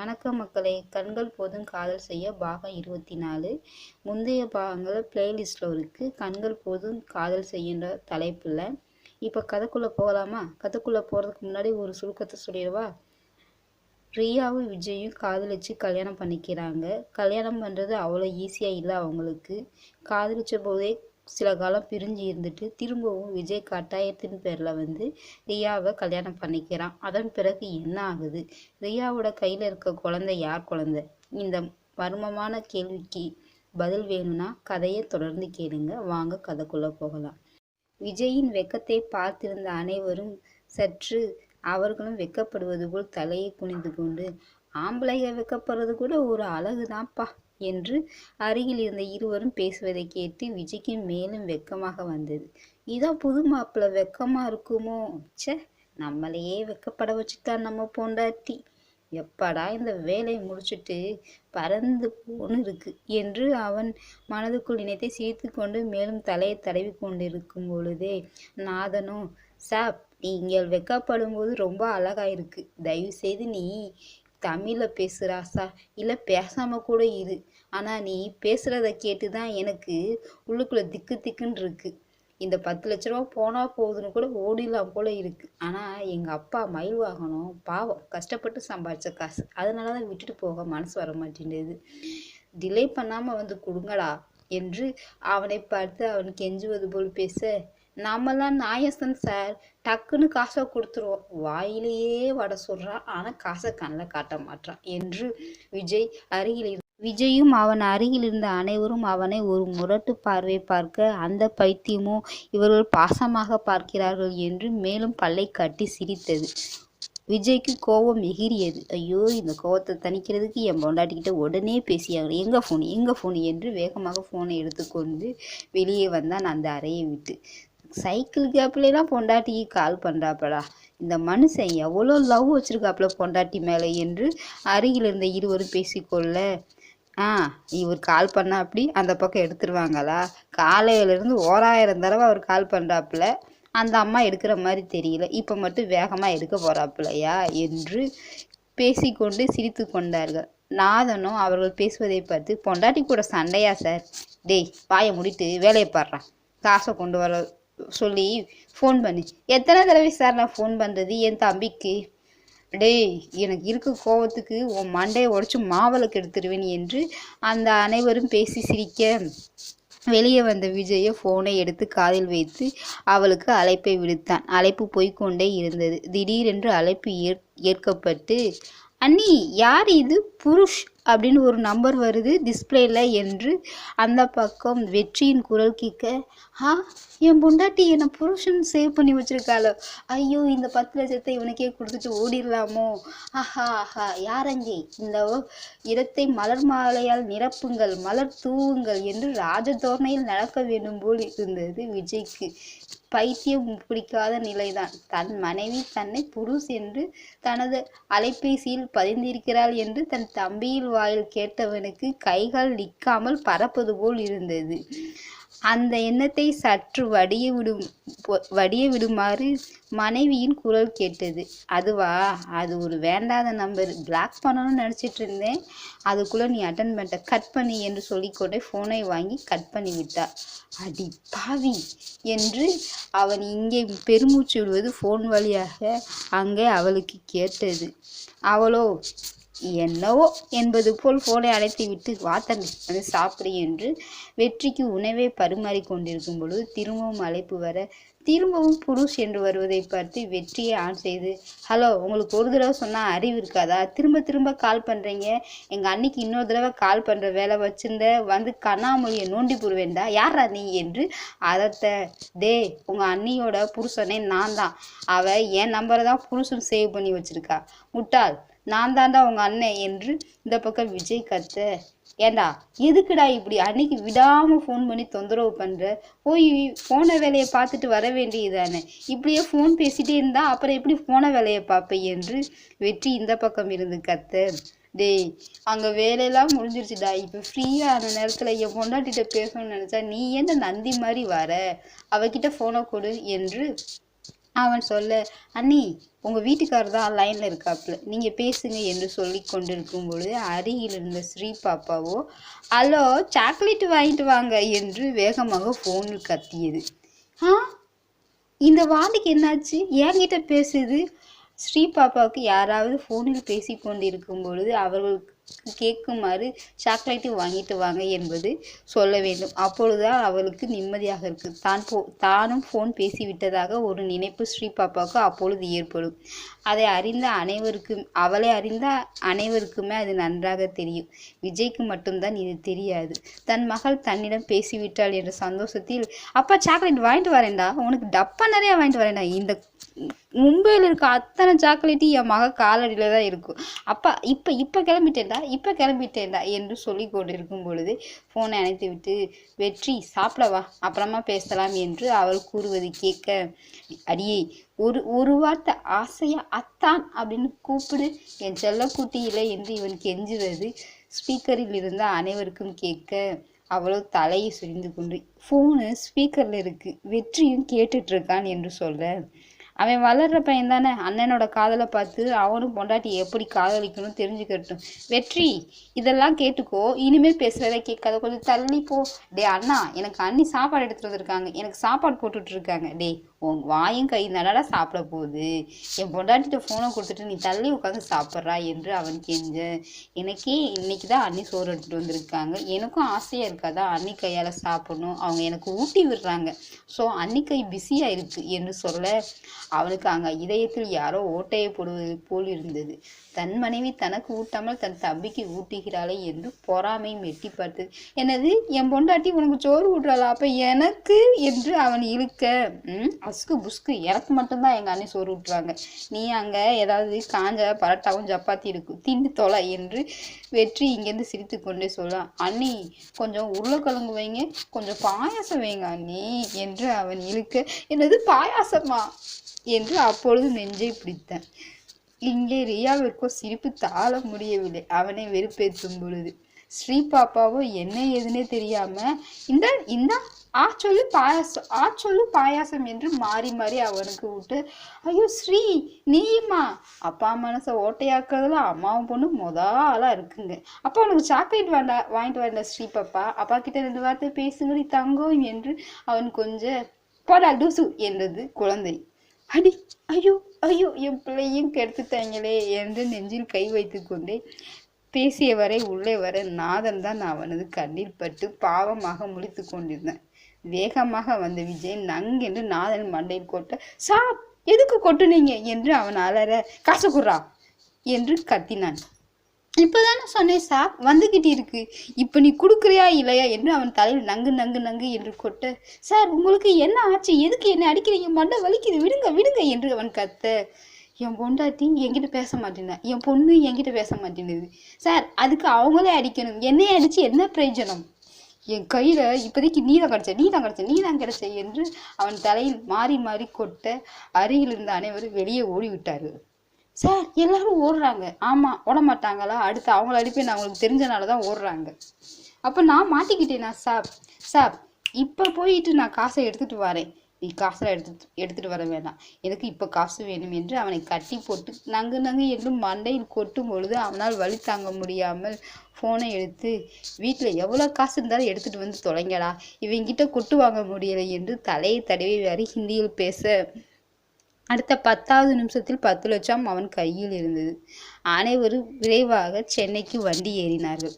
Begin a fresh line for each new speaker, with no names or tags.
வணக்கம் மக்களே! கண்கள் போதும் காதல் செய்ய பாகம் 24 முந்தைய பாகங்கள் பிளேலிஸ்ட்ல இருக்கு. கண்கள் போதும் காதல் செய்யுன்ற தலைப்புல. இப்ப கதைக்குள்ள போகலாமா? கதைக்குள்ள போறதுக்கு முன்னாடி ஒரு சுருக்கத்தை சொல்லிடவா? ரியாவும் விஜயும் காதலிச்சு கல்யாணம் பண்ணிக்கிறாங்க. கல்யாணம் பண்றது அவ்வளோ ஈஸியா இல்லை அவங்களுக்கு. காதலிச்ச போதே சில காலம் பிரிஞ்சு இருந்துட்டு திரும்பவும் விஜய் கட்டாயத்தின் பேர்ல ரியாவை கல்யாணம் பண்ணிக்கிறான். அதன் பிறகு என்ன ஆகுது? ரியாவோட கையில இருக்க குழந்தை யார் குழந்தை? இந்த மர்மமான கேள்விக்கு பதில் வேணும்னா கதையை தொடர்ந்து கேளுங்க. வாங்க கதைக்குள்ள போகலாம். விஜயின் வெக்கத்தை பார்த்திருந்த அனைவரும் சற்று அவர்களும் வெக்கப்படுவது போல் தலையை குனிந்து கொண்டு, ஆம்பளைங்க வெக்கப்படுறது கூட ஒரு அழகுதான்ப்பா என்று அருகில் இருந்த இருவரும் பேசுவதை கேட்டு விஜய்க்கு மேலும் வெக்கமாக வந்தது. இதான் புது மாப்பிள்ளை வெக்கமா இருக்குமோ? ச்சே, நம்மளையே வெக்கப்பட வச்சுட்டான் நம்ம பொண்டாட்டி. எப்படா இந்த வேலையை முடிச்சுட்டு பறந்து போன்னு இருக்கு என்று அவன் மனதுக்குள் நினைத்தை சிரித்து கொண்டு மேலும் தலையை தடவி கொண்டிருக்கும் பொழுதே நாதனும், சாப், நீங்கள் வெக்கப்படும் போது ரொம்ப அழகா இருக்கு. தயவு செய்து நீ தமிழ்ல பேசுறாசா, இல்லை பேசாம கூட இரு. ஆனா நீ பேசுறத கேட்டுதான் எனக்கு உள்ளுக்குள்ள திக்கு திக்குன்னு இருக்கு. இந்த 10 லட்ச ரூபா போனா போகுதுன்னு கூட ஓடிடலாம் போல இருக்கு. ஆனா எங்க அப்பா மயில் வாகனம் பாவம் கஷ்டப்பட்டு சம்பாதிச்ச காசு, அதனாலதான் விட்டுட்டு போக மனசு வர மாட்டேங்குது. டிலே பண்ணாம கொடுங்கடா என்று அவனை பார்த்து அவன் கெஞ்சுவது போல் பேச, நாமெல்லாம் நாயசன் சார், டக்குன்னு காசை கொடுத்துருவோம். வாயிலேயே வடை சொல்றான், ஆனா காசை கண்ணில் காட்ட மாட்டான் என்று விஜயும் அவன் அருகில் இருந்த அனைவரும் அவனை ஒரு முரட்டு பார்வை பார்க்க, அந்த பைத்தியமோ இவர்கள் பாசமாக பார்க்கிறார்கள் என்று மேலும் பல்லை காட்டி சிரித்தது. விஜய்க்கு கோபம் எகிரியது. ஐயோ, இந்த கோபத்தை தணிக்கிறதுக்கு என் பொண்டாட்டிக்கிட்ட உடனே பேசியாங்க. எங்க ஃபோன் என்று வேகமாக ஃபோனை எடுத்துக்கொண்டு வெளியே வந்தான் அந்த அறையை விட்டு. சைக்கிள் கேப்லாம் பொண்டாட்டிக்கு கால் பண்ணுறாப்படா. இந்த மனுஷன் எவ்வளோ லவ் வச்சிருக்காப்புல பொண்டாட்டி மேலே என்று அருகில் இருந்த இருவரும் பேசிக்கொள்ள, இவர் கால் பண்ணா அப்படி அந்த பக்கம் எடுத்துருவாங்களா? காலையிலேருந்து 1000 தடவை அவர் கால் பண்ணுறாப்புல, அந்த அம்மா எடுக்கிற மாதிரி தெரியல. இப்போ மட்டும் வேகமாக எடுக்க போகிறாப்புலையா என்று பேசிக்கொண்டு சிரித்து கொண்டார்கள். நாதனும் அவர்கள் பேசுவதை பார்த்து, பொண்டாட்டி கூட சண்டையா சார்? டேய், வாயை முடிட்டு வேலையை பாடுறான். காசை கொண்டு வர சொல்லி ஃபோன் பண்ணி எத்தனை தடவை சார் நான் ஃபோன் பண்ணுறது என் தம்பிக்கு? டேய், எனக்கு இருக்க கோவத்துக்கு உன் மண்டையை உடச்சி மாவளுக்கு எடுத்துருவேன் என்று அந்த அனைவரும் பேசி சிரிக்க, வெளியே வந்த விஜயை ஃபோனை எடுத்து காதில் வைத்து அவளுக்கு அழைப்பை விடுத்தான். அழைப்பு போய்கொண்டே இருந்தது. திடீரென்று அழைப்பு ஏற்கப்பட்டு, அண்ணி, யார் இது? புருஷ் அப்படின்னு ஒரு நம்பர் வருது டிஸ்பிளேல என்று அந்த பக்கம் வெற்றியின் குரல் கேட்க, என் பொண்டாட்டி என்னை புருஷன் சேவ் பண்ணி வச்சிருக்காளோ. ஐயோ, இந்த 10 லட்சத்தை இவனுக்கே கொடுத்துட்டு ஓடிடலாமோ. ஆஹா, யாரங்கே? இந்த இடத்தை மலர் மாலையால் நிரப்புங்கள், மலர் தூவுங்கள் என்று ராஜதோரணையில் நடக்க வேண்டும் போல் இருந்தது விஜய்க்கு. பைத்தியம் பிடிக்காத நிலைதான். தன் மனைவி தன்னை புருஷ் என்று தனது அலைபேசியில் பதிந்திருக்கிறாள் என்று தன் தம்பியில் வாயில் கேட்டவனுக்கு கைகால் நிற்காமல் பறப்பது போல் இருந்தது. அந்த எண்ணத்தை சற்று வடிய விடுமாறு மனைவியின் குரல் கேட்டது. அதுவா? அது ஒரு வேண்டாத நம்பர். பிளாக் பண்ணணும்னு நினச்சிட்டு இருந்தேன், அதுக்குள்ளே நீ அட்டன் பண்ணிட்ட. கட் பண்ணி என்று சொல்லிக்கொண்டே ஃபோனை வாங்கி கட் பண்ணி விட்டார். அடி பாவி என்று அவன் இங்கே பெருமூச்சு விடுவது ஃபோன் வழியாக அங்கே அவளுக்கு கேட்டது. அவளோ என்னவோ என்பது போல் ஃபோனை அழைத்து விட்டு, வா தம்பி சாப்பிடு என்று வெற்றிக்கு உணவை பரிமாறி கொண்டிருக்கும் பொழுது திரும்பவும் அழைப்பு வர, திரும்பவும் புருஷ் என்று வருவதை பார்த்து வெற்றியை ஆன் செய்து, ஹலோ, உங்களுக்கு ஒரு தடவை சொன்னால் அறிவு இருக்காதா? திரும்ப கால் பண்ணுறீங்க. எங்கள் அன்னிக்கு இன்னொரு தடவை கால் பண்ணுற வேலை வச்சுருந்த கண்ணாமொழியை நோண்டி போடுவேண்டா. யாரா நீ என்று அதட்ட. டே, உங்கள் அண்ணியோட புருஷனே நான் தான். அவள் என் நம்பரை தான் புருஷன் சேவ் பண்ணி வச்சிருக்கா. முட்டாள், நான் தாண்டா உங்க அண்ணன் என்று இந்த பக்கம் விஜய் கத்த. ஏண்டா, எதுக்குடா இப்படி அன்னைக்கு விடாம ஃபோன் பண்ணி தொந்தரவு பண்ற? போய் போன வேலையை பார்த்துட்டு வர வேண்டியதானே. இப்படியே ஃபோன் பேசிட்டே இருந்தா அப்புறம் எப்படி போன வேலையை பார்ப்பேன் என்று வெற்றி இந்த பக்கம் இருந்து கத்த. டேய், அங்க வேலையெல்லாம் முடிஞ்சிருச்சுடா. இப்ப ஃப்ரீயா அந்த நேரத்துல என் பொண்டாட்டிட்ட பேசணும்னு நினைச்சா நீ என்ன நந்தி மாதிரி வர? அவகிட்ட போனை கொடு என்று அவன் சொல்ல, அண்ணி உங்கள் வீட்டுக்காரர் தான் லைனில் இருக்காப்புல, நீங்கள் பேசுங்க என்று சொல்லி கொண்டிருக்கும் பொழுது அருகில் இருந்த ஸ்ரீ பாப்பாவோ, ஹலோ சாக்லேட் வாங்கிட்டு வாங்க என்று வேகமாக ஃபோனில் கத்தியது. ஆ, இந்த வாண்டிக்கு என்னாச்சு, என்கிட்ட பேசுது? ஸ்ரீ பாப்பாவுக்கு யாராவது ஃபோனில் பேசி கொண்டிருக்கும் பொழுது அவர்களுக்கு கேட்குமாறு சாக்லேட்டு வாங்கிட்டு வாங்க என்பது சொல்ல வேண்டும். அப்பொழுதுதான் அவளுக்கு நிம்மதியாக இருக்கு. தானும் ஃபோன் பேசிவிட்டதாக ஒரு நினைப்பு ஸ்ரீ பாப்பாவுக்கு அப்பொழுது ஏற்படும். அவளை அறிந்த அனைவருக்குமே அது நன்றாக தெரியும். விஜய்க்கு மட்டும்தான் இது தெரியாது. தன் மகள் தன்னிடம் பேசிவிட்டாள் என்ற சந்தோஷத்தில், அப்பா சாக்லேட் வாங்கிட்டு வரேன்டா, உனக்கு டப்பா நிறைய வாங்கிட்டு வரேன்டா, இந்த மும்பையில் இருக்க அத்தனை சாக்லேட்டு என் மக காலடியில் தான் இருக்கும், அப்பா இப்போ கிளம்பிட்டேன்டா என்று சொல்லி கொண்டிருக்கும் பொழுது ஃபோனை அணைத்து விட்டு, வெற்றி சாப்பிடவா, அப்புறமா பேசலாம் என்று அவள் கூறுவது கேட்க, அடியே ஒரு வார்த்தை ஆசையா அத்தான் அப்படின்னு கூப்பிடு என் செல்லக்குட்டி இல்லை என்று இவன் கெஞ்சுவது ஸ்பீக்கரில் இருந்த அனைவருக்கும் கேட்க, அவளோ தலையை சுரிந்து கொண்டு, ஃபோனு ஸ்பீக்கரில் இருக்கு, வெற்றியும் கேட்டுட்டு இருக்கான் என்று சொல்ல, அவன் வளர்ற பையன் தானே, அண்ணனோட காதலை பார்த்து அவனும் பொண்டாட்டி எப்படி காதலிக்கணும் தெரிஞ்சுக்கட்டும். வெற்றி இதெல்லாம் கேட்டுக்கோ, இனிமேல் பேசுறதை கேட்காத, கொஞ்சம் தள்ளி போ. டே அண்ணா, எனக்கு அண்ணி சாப்பாடு எடுத்துட்டு வந்திருக்காங்க, எனக்கு சாப்பாடு போட்டுட்டு இருக்காங்க. டே உன் வாயும் கை நடடா சாப்பிட போகுது, என் பொண்டாட்டிட்ட ஃபோனை கொடுத்துட்டு நீ தள்ளி உட்காந்து சாப்பிட்றா என்று அவன் கெஞ்ச, எனக்கே இன்னைக்கு தான் அண்ணி சோறு எடுத்துட்டு வந்திருக்காங்க, எனக்கும் ஆசையாக இருக்காதான் அண்ணி கையால் சாப்பிடணும், அவங்க எனக்கு ஊட்டி விடுறாங்க, ஸோ அண்ணி கை பிஸியாக இருக்கு என்று சொல்ல, அவனுக்கு அங்கே இதயத்தில் யாரோ ஓட்டையை போடுவது போல் இருந்தது. தன் மனைவி தனக்கு ஊட்டாமல் தன் தம்பிக்கு ஊட்டுகிறாளே என்று பொறாமை மெட்டி பார்த்தது. என்னது, என் பொண்டாட்டி உனக்கு சோறு ஊட்டுறாளா, அப்போ எனக்கு என்று அவன் இழுக்க, அஸ்கு புஸ்கு, எனக்கு மட்டும்தான் எங்கள் அண்ணி சோறு ஊட்டுறாங்க, நீ அங்கே ஏதாவது காஞ்ச பரோட்டாவும் சப்பாத்தி இருக்கும், தின்னு தொலை என்று வெற்றி இங்கேருந்து சிரித்து கொண்டே சொல்லலாம். அண்ணி கொஞ்சம் உருளைக்கிழங்கு வைங்க, கொஞ்சம் பாயாசம் வைங்க அண்ணி என்று அவன் இழுக்க, என்னது பாயாசமா என்று அப்பொழுது நெஞ்சை பிடித்தான். இங்கே ரியாவிற்கோ சிரிப்பு தாழ முடியவில்லை. அவனை வெறுப்பேற்றும் பொழுது ஸ்ரீ பாப்பாவோ என்ன ஏதுன்னே தெரியாம, இந்த சொல்லு பாயாசம் என்று மாறி மாறி அவனுக்கு விட்டு, ஐயோ ஸ்ரீ நீயுமா, அப்பா மனசை ஓட்டையாக்குறதுல அம்மாவும் பொண்ணு ஆளா இருக்குங்க, அப்பா உனக்கு சாக்லேட் வாங்கிட்டு வேண்டாம் ஸ்ரீ பாப்பா, அப்பா கிட்ட 2 வார்த்தை பேசுங்கடி தங்கம் என்று அவன் கொஞ்சம் போடா டூசு என்றது குழந்தை. அடி ஐயோ ஐயோ, என் பிள்ளையும் கெடுத்துட்டாங்களே என்று நெஞ்சில் கை வைத்து கொண்டே பேசியவரை உள்ளே வர நாதன் தான் அவனது கண்ணில் பட்டு பாவமாக முழித்து கொண்டிருந்தான். வேகமாக வந்த விஜய் நங்கென்று நாதன் மண்டையில் கொட்ட, சாப் எதுக்கு கொட்டுனீங்க என்று அவன் அலற, காசு குர்றா என்று கத்தினான். இப்போதானே சொன்னேன் சார், வந்துக்கிட்டு இருக்கு, இப்போ நீ கொடுக்குறியா இல்லையா என்று அவன் தலையில் நங்கு நங்கு நங்கு என்று கொட்ட, சார் உங்களுக்கு என்ன ஆச்சு, எதுக்கு என்னை அடிக்கிறீங்க, மண்டை வலிக்குது, விடுங்க விடுங்க என்று அவன் கத்த, என் பொண்டாட்டி என்கிட்ட பேச மாட்டேன்னா, என் பொண்ணு என்கிட்ட பேச மாட்டேங்குது சார், அதுக்கு அவங்களே அடிக்கணும், என்னையே அடிச்சு என்ன பிரயோஜனம், என் கையில் இப்போதைக்கு நீ தான் கிடைச்ச என்று அவன் தலையில் மாறி மாறி கொட்ட அருகில் இருந்த அனைவரும் வெளியே ஓடிவிட்டார்கள். சார் எல்லாரும் ஓடுறாங்க. ஆமாம், ஓட மாட்டாங்களா, அடுத்து அவங்கள அடிப்பேன் அவங்களுக்கு தெரிஞ்சனால தான் ஓடுறாங்க. அப்போ நான் மாட்டிக்கிட்டேனா சார், இப்போ போயிட்டு நான் காசை எடுத்துகிட்டு வரேன், நீ காசெல்லாம் எடுத்துட்டு வர வேண்டாம், எனக்கு இப்போ காசு வேணும் என்று அவனை கட்டி போட்டு நங்கு நங்கு என்று மண்டையில் கொட்டும் பொழுது அவனால் வலி தாங்க முடியாமல் ஃபோனை எடுத்து, வீட்டில் எவ்வளோ காசு இருந்தாலும் எடுத்துகிட்டு வந்து தொலைங்கடா, இவங்கிட்ட கொட்டு வாங்க முடியலை என்று தலையை தடவி வேறு ஹிந்தியில் பேச, அடுத்த 10வது நிமிஷத்தில் 10 லட்சம் அவன் கையில் இருந்தது. அனைவரும் விரைவாக சென்னைக்கு வண்டி ஏறினார்கள்.